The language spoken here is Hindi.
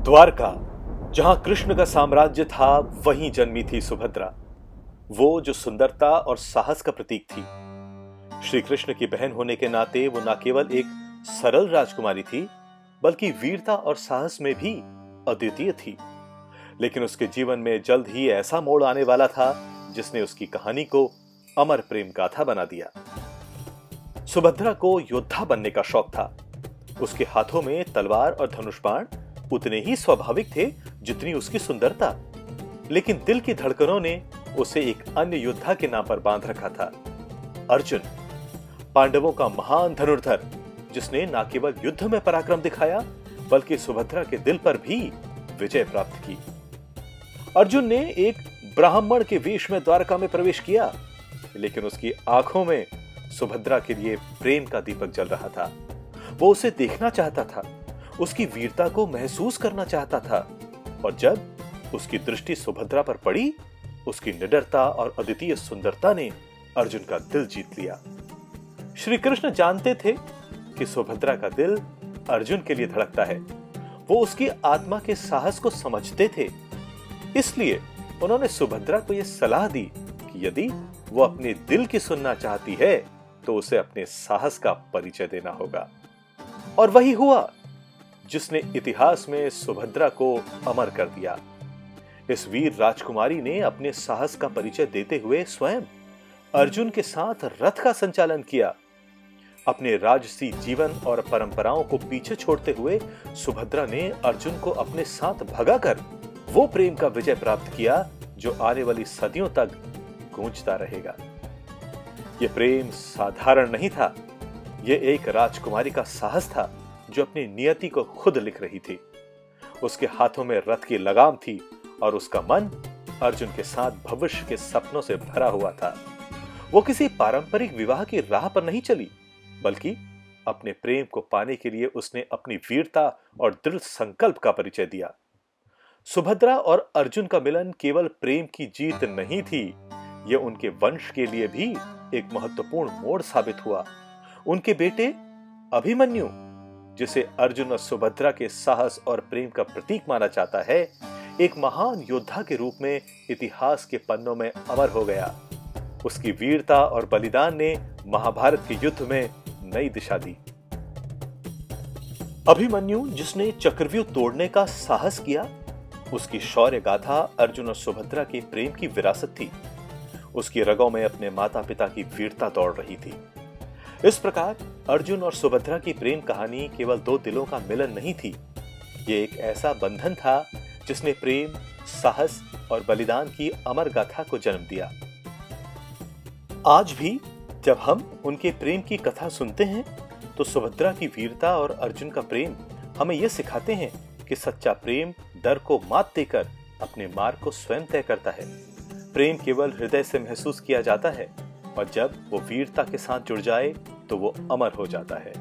द्वारका, जहां कृष्ण का साम्राज्य था, वहीं जन्मी थी सुभद्रा, वो जो सुंदरता और साहस का प्रतीक थी। श्री कृष्ण की बहन होने के नाते वो न केवल एक सरल राजकुमारी थी, बल्कि वीरता और साहस में भी अद्वितीय थी। लेकिन उसके जीवन में जल्द ही ऐसा मोड़ आने वाला था जिसने उसकी कहानी को अमर प्रेम गाथा बना दिया। सुभद्रा को योद्धा बनने का शौक था। उसके हाथों में तलवार और धनुष बाण उतने ही स्वाभाविक थे जितनी उसकी सुंदरता। लेकिन दिल की धड़कनों ने उसे एक अन्य योद्धा के नाम पर बांध रखा था, अर्जुन, पांडवों का महान धनुर्धर, जिसने न केवल युद्ध में पराक्रम दिखाया बल्कि सुभद्रा के दिल पर भी विजय प्राप्त की। अर्जुन ने एक ब्राह्मण के वेश में द्वारका में प्रवेश किया, लेकिन उसकी आंखों में सुभद्रा के लिए प्रेम का दीपक जल रहा था। वो उसे देखना चाहता था, उसकी वीरता को महसूस करना चाहता था, और जब उसकी दृष्टि सुभद्रा पर पड़ी, उसकी निडरता और अद्वितीय सुंदरता ने अर्जुन का दिल जीत लिया। श्री कृष्ण जानते थे कि सुभद्रा का दिल अर्जुन के लिए धड़कता है। वो उसकी आत्मा के साहस को समझते थे। इसलिए उन्होंने सुभद्रा को यह सलाह दी कि यदि वो अपने दिल की सुनना चाहती है तो उसे अपने साहस का परिचय देना होगा। और वही हुआ जिसने इतिहास में सुभद्रा को अमर कर दिया। इस वीर राजकुमारी ने अपने साहस का परिचय देते हुए स्वयं अर्जुन के साथ रथ का संचालन किया। अपने राजसी जीवन और परंपराओं को पीछे छोड़ते हुए सुभद्रा ने अर्जुन को अपने साथ भगाकर वो प्रेम का विजय प्राप्त किया जो आने वाली सदियों तक गूंजता रहेगा। यह प्रेम साधारण नहीं था, यह एक राजकुमारी का साहस था जो अपनी नियति को खुद लिख रही थी। उसके हाथों में रथ की लगाम थी और उसका मन अर्जुन के साथ भविष्य के सपनों से भरा हुआ था। वो किसी पारंपरिक विवाह की राह पर नहीं चली, बल्कि अपने प्रेम को पाने के लिए उसने अपनी वीरता और दृढ़ संकल्प का परिचय दिया। सुभद्रा और अर्जुन का मिलन केवल प्रेम की जीत नहीं थी, यह उनके वंश के लिए भी एक महत्वपूर्ण मोड़ साबित हुआ। उनके बेटे अभिमन्यु, जिसे अर्जुन और सुभद्रा के साहस और प्रेम का प्रतीक माना जाता है, एक महान योद्धा के रूप में इतिहास के पन्नों में अमर हो गया। उसकी वीरता और बलिदान ने महाभारत के युद्ध में नई दिशा दी। अभिमन्यु, जिसने चक्रव्यूह तोड़ने का साहस किया, उसकी शौर्य गाथा अर्जुन और सुभद्रा के प्रेम की विरासत थी। उसकी रगों में अपने माता पिता की वीरता दौड़ रही थी। इस प्रकार अर्जुन और सुभद्रा की प्रेम कहानी केवल दो दिलों का मिलन नहीं थी, ये एक ऐसा बंधन था जिसने प्रेम, साहस और बलिदान की अमर गाथा को जन्म दिया। आज भी जब हम उनके प्रेम की कथा सुनते हैं तो सुभद्रा की वीरता और अर्जुन का प्रेम हमें यह सिखाते हैं कि सच्चा प्रेम डर को मात देकर अपने मार्ग को स्वयं तय करता है। प्रेम केवल हृदय से महसूस किया जाता है, और जब वो वीरता के साथ जुड़ जाए तो वो अमर हो जाता है।